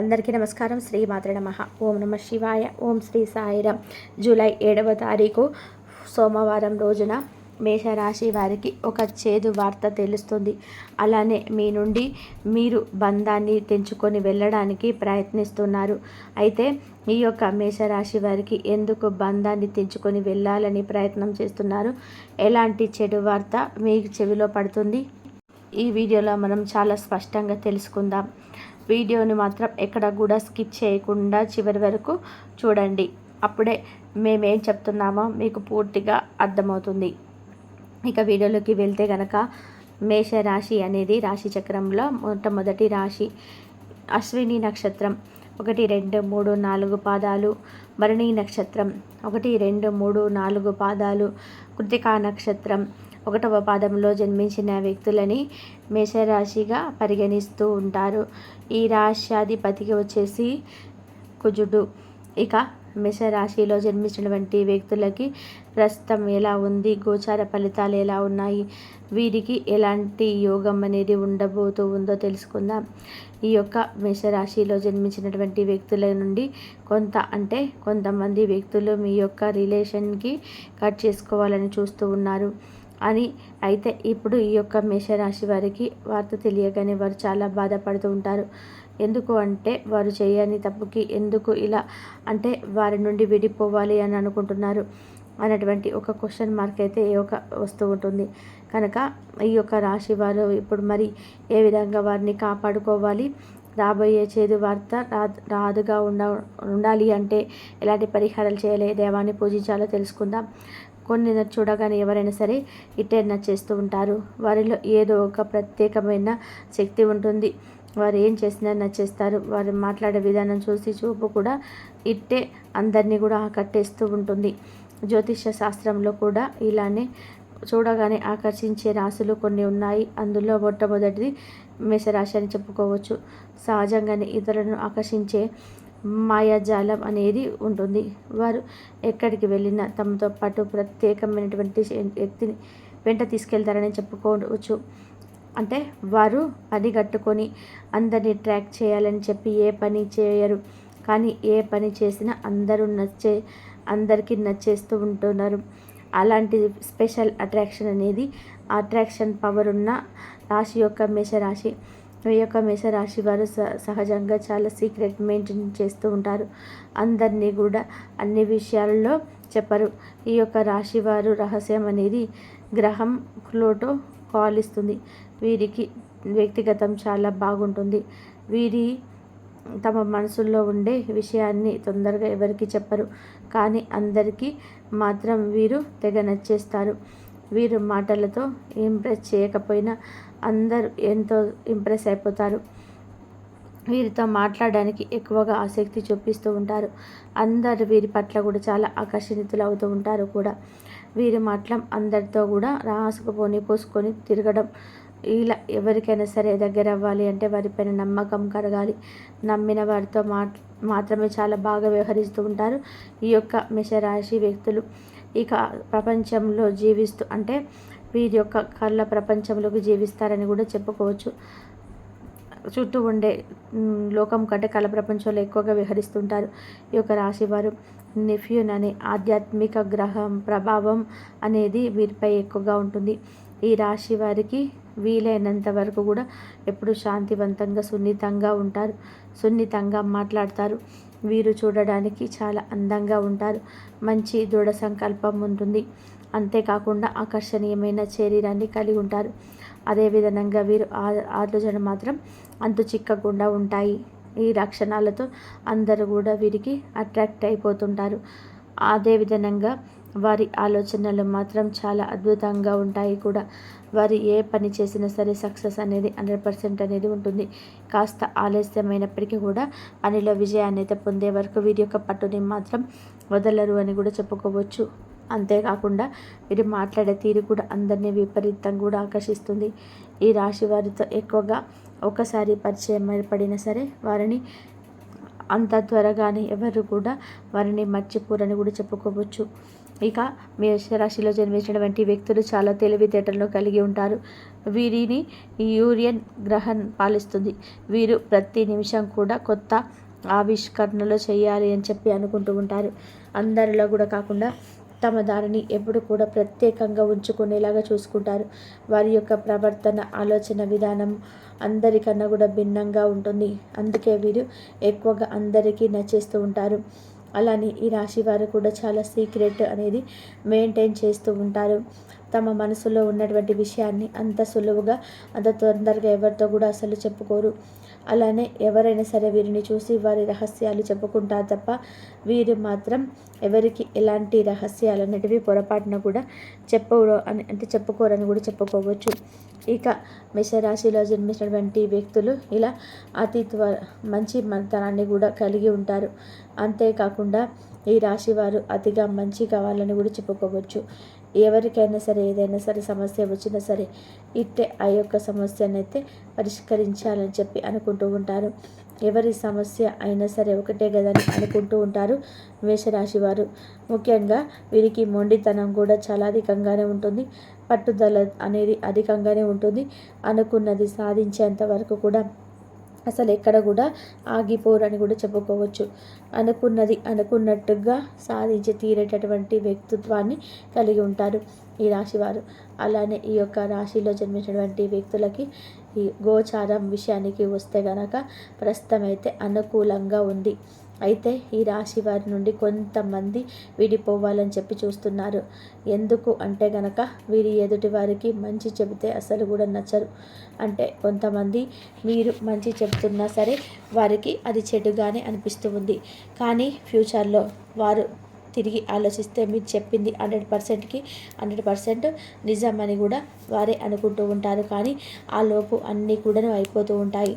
అందరికీ నమస్కారం. శ్రీ మాత్రే నమః. ఓం నమ శివాయ. ఓం శ్రీ సాయిరాం. జూలై 7వ తారీఖు సోమవారం రోజున మేషరాశి వారికి ఒక చేదు వార్త తెలుస్తుంది. అలానే మీ నుండి మీరు బంధాన్ని తెంచుకొని వెళ్ళడానికి ప్రయత్నిస్తున్నారు. అయితే ఈ యొక్క మేషరాశి వారికి ఎందుకు బంధాన్ని తెంచుకొని వెళ్ళాలని ప్రయత్నం చేస్తున్నారు? ఎలాంటి చెడు వార్త మీ చెవిలో పడుతుంది? ఈ వీడియోలో మనం చాలా స్పష్టంగా తెలుసుకుందాం. వీడియోని మాత్రం ఎక్కడ కూడా స్కిప్ చేయకుండా చివరి వరకు చూడండి. అప్పుడే మేమేం చెప్తున్నామో మీకు పూర్తిగా అర్థమవుతుంది. ఇక వీడియోలోకి వెళ్తే గనక మేషరాశి అనేది రాశి చక్రంలో మొట్టమొదటి రాశి. అశ్విని నక్షత్రం 1, 2, 3, 4 పాదాలు, భరణి నక్షత్రం 1, 2, 3, 4 పాదాలు, కృతికా నక్షత్రం 1వ పాదంలో జన్మించిన వ్యక్తులని మేషరాశిగా పరిగణిస్తూ ఉంటారు. ఈ రాశ్యాధిపతికి వచ్చేసి కుజుడు. ఇక మేషరాశిలో జన్మించినటువంటి వ్యక్తులకి ప్రస్తుతం ఎలా ఉంది, గోచార ఫలితాలు ఎలా ఉన్నాయి, వీరికి ఎలాంటి యోగం అనేది ఉండబోతూ ఉందో తెలుసుకుందాం. ఈ యొక్క మేషరాశిలో జన్మించినటువంటి వ్యక్తుల నుండి కొంతమంది వ్యక్తులు మీ యొక్క రిలేషన్కి కట్ చేసుకోవాలని చూస్తూ ఉన్నారు అని. అయితే ఇప్పుడు ఈ యొక్క మేషరాశి వారికి వార్త తెలియగానే వారు చాలా బాధపడుతూ ఉంటారు. ఎందుకు అంటే వారు చేయని తప్పుకి ఎందుకు ఇలా అంటే వారి నుండి విడిపోవాలి అని అనుకుంటున్నారు అన్నటువంటి ఒక క్వశ్చన్ మార్క్ అయితే వస్తూ ఉంటుంది. కనుక ఈ యొక్క రాశి వారు ఇప్పుడు మరి ఏ విధంగా వారిని కాపాడుకోవాలి, రాబోయే చేదు వార్త రాదుగా ఉండాలి అంటే ఎలాంటి పరిహారాలు చేయాలి, దేవాన్ని పూజించాలో తెలుసుకుందాం. కొన్ని చూడగానే ఎవరైనా సరే ఇట్టే నచ్చేస్తూ ఉంటారు. వారిలో ఏదో ఒక ప్రత్యేకమైన శక్తి ఉంటుంది. వారు ఏం చేసినా నచ్చేస్తారు. వారు మాట్లాడే విధానం చూపు కూడా ఇట్టే అందరినీ కూడా ఆకట్టేస్తూ ఉంటుంది. జ్యోతిష శాస్త్రంలో కూడా ఇలానే చూడగానే ఆకర్షించే రాశులు కొన్ని ఉన్నాయి. అందులో మొట్టమొదటిది మేషరాశి అని చెప్పుకోవచ్చు. సహజంగానే ఇతరులను ఆకర్షించే మాయాజాలం అనేది ఉంటుంది. వారు ఎక్కడికి వెళ్ళినా తమతో పాటు ప్రత్యేకమైనటువంటి వ్యక్తిని వెంట తీసుకెళ్తారని చెప్పుకోవచ్చు. అంటే వారు పని కట్టుకొని అందరినీ ట్రాక్ చేయాలని చెప్పి ఏ పని చేయరు. కానీ ఏ పని చేసినా అందరికీ నచ్చేస్తూ ఉంటున్నారు. అలాంటి స్పెషల్ అట్రాక్షన్ పవర్ ఉన్న రాశి యొక్క మేషరాశి. ఈ యొక్క మేషరాశి వారు సహజంగా చాలా సీక్రెట్ మెయింటైన్ చేస్తూ ఉంటారు. అందరినీ కూడా అన్ని విషయాల్లో చెప్పరు. ఈ యొక్క రాశి వారు రహస్యం అనేది గ్రహం ప్లూటో కాల్ ఇస్తుంది. వీరికి వ్యక్తిగతం చాలా బాగుంటుంది. వీరి తమ మనసుల్లో ఉండే విషయాన్ని తొందరగా ఎవరికి చెప్పరు. కానీ అందరికీ మాత్రం వీరు తెగ నచ్చేస్తారు. వీరు మాటలతో ఇంప్రెస్ చేయకపోయినా అందరూ ఎంతో ఇంప్రెస్ అయిపోతారు. వీరితో మాట్లాడడానికి ఎక్కువగా ఆసక్తి చూపిస్తూ ఉంటారు. అందరు వీరి పట్ల కూడా చాలా ఆకర్షితులు అవుతూ ఉంటారు కూడా. వీరి మాటలం అందరితో కూడా పోసుకొని తిరగడం. ఇలా ఎవరికైనా సరే దగ్గర అవ్వాలి అంటే వారిపైన నమ్మకం కలగాలి. నమ్మిన వారితో మాత్రమే చాలా బాగా వ్యవహరిస్తూ ఉంటారు ఈ యొక్క మేషరాశి వ్యక్తులు. ఇక ప్రపంచంలో జీవిస్తూ అంటే వీరి యొక్క కళ్ళ ప్రపంచంలోకి జీవిస్తారని కూడా చెప్పుకోవచ్చు. చుట్టూ ఉండే లోకం కంటే కళ ప్రపంచంలో ఎక్కువగా విహరిస్తుంటారు ఈ యొక్క రాశి వారు. నెఫ్యూన్ అనే ఆధ్యాత్మిక గ్రహం ప్రభావం అనేది వీరిపై ఎక్కువగా ఉంటుంది. ఈ రాశి వారికి వీలైనంత వరకు కూడా ఎప్పుడు శాంతివంతంగా సున్నితంగా ఉంటారు. సున్నితంగా మాట్లాడతారు. వీరు చూడడానికి చాలా అందంగా ఉంటారు. మంచి దృఢ సంకల్పం ఉంటుంది. అంతేకాకుండా ఆకర్షణీయమైన శరీరాన్ని కలిగి ఉంటారు. అదేవిధంగా వీరు ఆలోచన మాత్రం అంతు చిక్కకుండా ఉంటాయి. ఈ లక్షణాలతో అందరూ కూడా వీరికి అట్రాక్ట్ అయిపోతుంటారు. అదేవిధంగా వారి ఆలోచనలు మాత్రం చాలా అద్భుతంగా ఉంటాయి కూడా. వారు ఏ పని చేసినా సరే సక్సెస్ అనేది 100% అనేది ఉంటుంది. కాస్త ఆలస్యమైనప్పటికీ కూడా పనిలో విజయాన్ని అయితే పొందే వరకు వీరి యొక్క పట్టుని మాత్రం వదలరు అని కూడా చెప్పుకోవచ్చు. అంతేకాకుండా వీరు మాట్లాడే తీరు కూడా అందరినీ విపరీతంగా కూడా ఆకర్షిస్తుంది. ఈ రాశి వారితో ఎక్కువగా ఒకసారి పరిచయం ఏర్పడినా సరే వారిని అంత త్వరగానే ఎవరు కూడా వారిని మర్చిపోరని కూడా చెప్పుకోవచ్చు. ఇక మేషరాశిలో జన్మించినటువంటి వ్యక్తులు చాలా తెలివితేటలను కలిగి ఉంటారు. వీరిని యూరియన్ గ్రహం పాలిస్తుంది. వీరు ప్రతి నిమిషం కూడా కొత్త ఆవిష్కరణలు చేయాలి అని చెప్పి అనుకుంటూ ఉంటారు. అందరిలో కూడా కాకుండా తమ దారిని ఎప్పుడు కూడా ప్రత్యేకంగా ఉంచుకునేలాగా చూసుకుంటారు. వారి యొక్క ప్రవర్తన, ఆలోచన విధానం అందరికన్నా కూడా భిన్నంగా ఉంటుంది. అందుకే వీరు ఎక్కువగా అందరికీ నచ్చేస్తూ ఉంటారు. అలానే ఈ రాశి వారు కూడా చాలా సీక్రెట్ అనేది మెయింటైన్ చేస్తూ ఉంటారు. తమ మనసులో ఉన్నటువంటి విషయాన్ని అంత సులువుగా అంత తొందరగా ఎవరితో కూడా అసలు చెప్పుకోరు. అలానే ఎవరైనా సరే వీరిని చూసి వారి రహస్యాలు చెప్పుకుంటారు తప్ప వీరు మాత్రం ఎవరికి ఎలాంటి రహస్యాలు అనేటివి పొరపాటున కూడా చెప్పుకోరని కూడా చెప్పుకోవచ్చు. ఇక మేషరాశిలో జన్మించినటువంటి వ్యక్తులు ఇలా మంచి మనతనాన్ని కూడా కలిగి ఉంటారు. అంతేకాకుండా ఈ రాశి వారు అతిగా మంచి కావాలని కూడా చెప్పుకోవచ్చు. ఎవరికైనా సరే ఏదైనా సరే సమస్య వచ్చినా సరే ఇట్టే ఆ యొక్క సమస్యనైతే పరిష్కరించాలని చెప్పి అనుకుంటూ ఉంటారు. ఎవరి సమస్య అయినా సరే ఒకటే కదని అనుకుంటూ ఉంటారు మేషరాశి వారు. ముఖ్యంగా వీరికి మొండితనం కూడా చాలా అధికంగానే ఉంటుంది. పట్టుదల అనేది అధికంగానే ఉంటుంది. అనుకున్నది సాధించేంత వరకు కూడా అసలు ఎక్కడ కూడా ఆగిపోరని కూడా చెప్పుకోవచ్చు. అనుకున్నది అనుకున్నట్టుగా సాధించి తీరేటటువంటి వ్యక్తిత్వాన్ని కలిగి ఉంటారు ఈ రాశివారు. అలానే ఈ యొక్క రాశిలో జన్మించినటువంటి వ్యక్తులకి ఈ గోచారం విషయానికి వస్తే గనక ప్రస్తుతం అయితే అనుకూలంగా ఉంది. అయితే ఈ రాశి వారి నుండి కొంతమంది విడిపోవాలని చెప్పి చూస్తున్నారు. ఎందుకు అంటే గనక వీరి ఎదుటి వారికి మంచి చెబితే అసలు కూడా నచ్చరు. అంటే కొంతమంది మీరు మంచి చెబుతున్నా సరే వారికి అది చెడుగానే అనిపిస్తూ ఉంది. కానీ ఫ్యూచర్లో వారు తిరిగి ఆలోచిస్తే మీరు చెప్పింది 100%కి 100% నిజమని కూడా వారే అనుకుంటూ ఉంటారు. కానీ ఆ లోపు అన్నీ కూడా అయిపోతూ ఉంటాయి.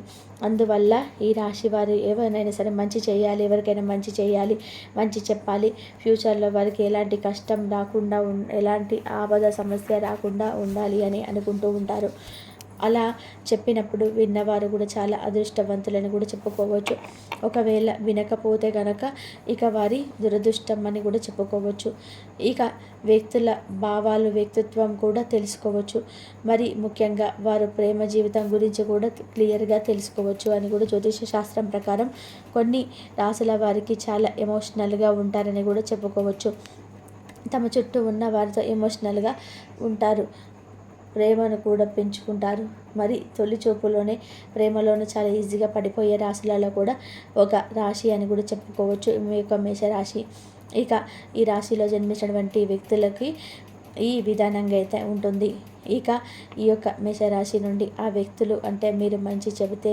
అందువల్ల ఈ రాశి వారు ఎవరినైనా సరే మంచి చేయాలి, ఎవరికైనా మంచి చేయాలి, మంచి చెప్పాలి, ఫ్యూచర్లో వారికి ఎలాంటి కష్టం రాకుండా ఎలాంటి ఆపద సమస్య రాకుండా ఉండాలి అని అనుకుంటూ ఉంటారు. అలా చెప్పినప్పుడు విన్నవారు కూడా చాలా అదృష్టవంతులని కూడా చెప్పుకోవచ్చు. ఒకవేళ వినకపోతే గనక ఇక వారి దురదృష్టం అని కూడా చెప్పుకోవచ్చు. ఇక వ్యక్తుల భావాలు, వ్యక్తిత్వం కూడా తెలుసుకోవచ్చు. మరి ముఖ్యంగా వారు ప్రేమ జీవితం గురించి కూడా క్లియర్గా తెలుసుకోవచ్చు అని కూడా జ్యోతిష శాస్త్రం ప్రకారం కొన్ని రాసుల వారికి చాలా ఎమోషనల్గా ఉంటారని కూడా చెప్పుకోవచ్చు. తమ చుట్టూ ఉన్న వారితో ఎమోషనల్గా ఉంటారు, ప్రేమను కూడా పెంచుకుంటారు. మరి తొలి చూపులోనే ప్రేమలోనే చాలా ఈజీగా పడిపోయే రాశులలో కూడా ఒక రాశి అని కూడా చెప్పుకోవచ్చు మీ యొక్క మేషరాశి. ఇక ఈ రాశిలో జన్మించినటువంటి వ్యక్తులకి ఈ విధానంగా అయితే ఉంటుంది. ఇక ఈ యొక్క మేషరాశి నుండి ఆ వ్యక్తులు అంటే మీరు మంచి చెబితే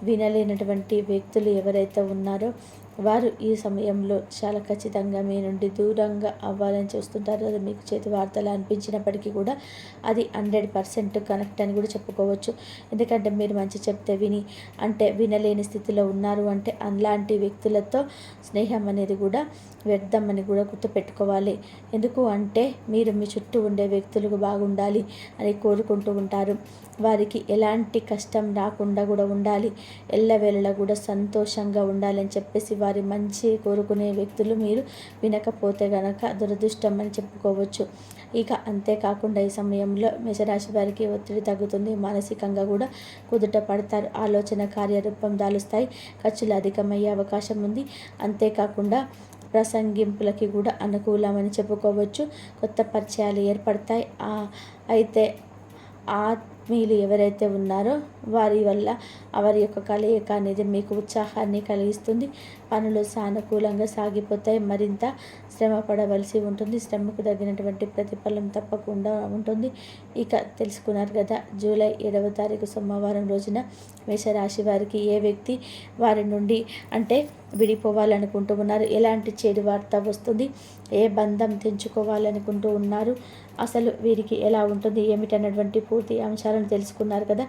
వినలేనటువంటి వ్యక్తులు ఎవరైతే ఉన్నారో వారు ఈ సమయంలో చాలా ఖచ్చితంగా మీ నుండి దూరంగా అవ్వాలని చూస్తుంటారు. అది మీకు చేతి వార్తలు అనిపించినప్పటికీ కూడా అది 100% కనెక్ట్ అని కూడా చెప్పుకోవచ్చు. ఎందుకంటే మీరు మంచి చెప్తే వినలేని స్థితిలో ఉన్నారు అంటే అలాంటి వ్యక్తులతో స్నేహం అనేది కూడా వ్యర్థం అని కూడా గుర్తుపెట్టుకోవాలి. ఎందుకు అంటే మీరు మీ చుట్టూ ఉండే వ్యక్తులకు బాగుండాలి అని కోరుకుంటూ ఉంటారు. వారికి ఎలాంటి కష్టం రాకుండా కూడా ఉండాలి, ఎల్లవేళలా కూడా సంతోషంగా ఉండాలని చెప్పేసి వారి మంచి కోరుకునే వ్యక్తులు మీరు వినకపోతే గనక దురదృష్టం అని చెప్పుకోవచ్చు. ఇక అంతేకాకుండా ఈ సమయంలో మేషరాశి వారికి ఒత్తిడి తగ్గుతుంది. మానసికంగా కూడా కుదుట పడతారు. ఆలోచన కార్యరూపం దాలుస్తాయి. ఖర్చులు అధికమయ్యే అవకాశం ఉంది. అంతేకాకుండా ప్రసంగింపులకి కూడా అనుకూలమని చెప్పుకోవచ్చు. కొత్త పరిచయాలు ఏర్పడతాయి. అయితే ఆత్మీయులు ఎవరైతే ఉన్నారో వారి వల్ల వారి యొక్క కలయిక అనేది మీకు ఉత్సాహాన్ని కలిగిస్తుంది. పనులు సానుకూలంగా సాగిపోతాయి. మరింత శ్రమ పడవలసి ఉంటుంది. శ్రమకు తగినటువంటి ప్రతిఫలం తప్పకుండా ఉంటుంది. ఇక తెలుసుకున్నారు కదా, జూలై 7వ తారీఖు సోమవారం రోజున మేషరాశి వారికి ఏ వ్యక్తి వారి నుండి అంటే విడిపోవాలనుకుంటూ ఉన్నారు, ఎలాంటి చెడు వార్త వస్తుంది, ఏ బంధం తెంచుకోవాలనుకుంటూ ఉన్నారు, అసలు వీరికి ఎలా ఉంటుంది ఏమిటన్నటువంటి పూర్తి అంశాలను తెలుసుకున్నారు కదా.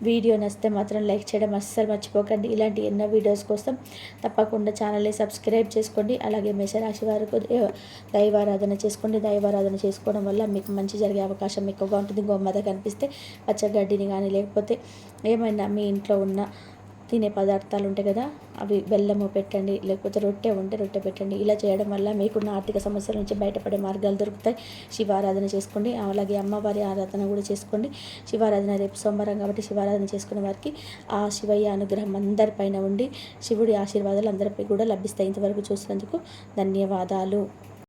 వీడియో నచ్చితే మాత్రం లైక్ చేయడం అస్సలు మర్చిపోకండి. ఇలాంటి ఎన్నో వీడియోస్ కోసం తప్పకుండా ఛానల్ని సబ్స్క్రైబ్ చేసుకోండి. అలాగే మేషరాశి వారికి దైవారాధన చేసుకోండి. దైవారాధన చేసుకోవడం వల్ల మీకు మంచి జరిగే అవకాశం ఎక్కువగా ఉంటుంది. గోమాత కనిపిస్తే పచ్చగడ్డిని కానీ లేకపోతే ఏమైనా మీ ఇంట్లో ఉన్న తినే పదార్థాలు ఉంటాయి కదా, అవి బెల్లము పెట్టండి, లేకపోతే రొట్టె ఉంటే రొట్టె పెట్టండి. ఇలా చేయడం వల్ల మీకున్న ఆర్థిక సమస్యల నుంచి బయటపడే మార్గాలు దొరుకుతాయి. శివారాధన చేసుకోండి, అలాగే అమ్మవారి ఆరాధన కూడా చేసుకోండి. శివారాధన రేపు సోమవారం కాబట్టి శివారాధన చేసుకునే వారికి ఆ శివయ్య అనుగ్రహం అందరిపైన ఉండి శివుడి ఆశీర్వాదాలు అందరిపై కూడా లభిస్తాయి. ఇంతవరకు చూసినందుకు ధన్యవాదాలు.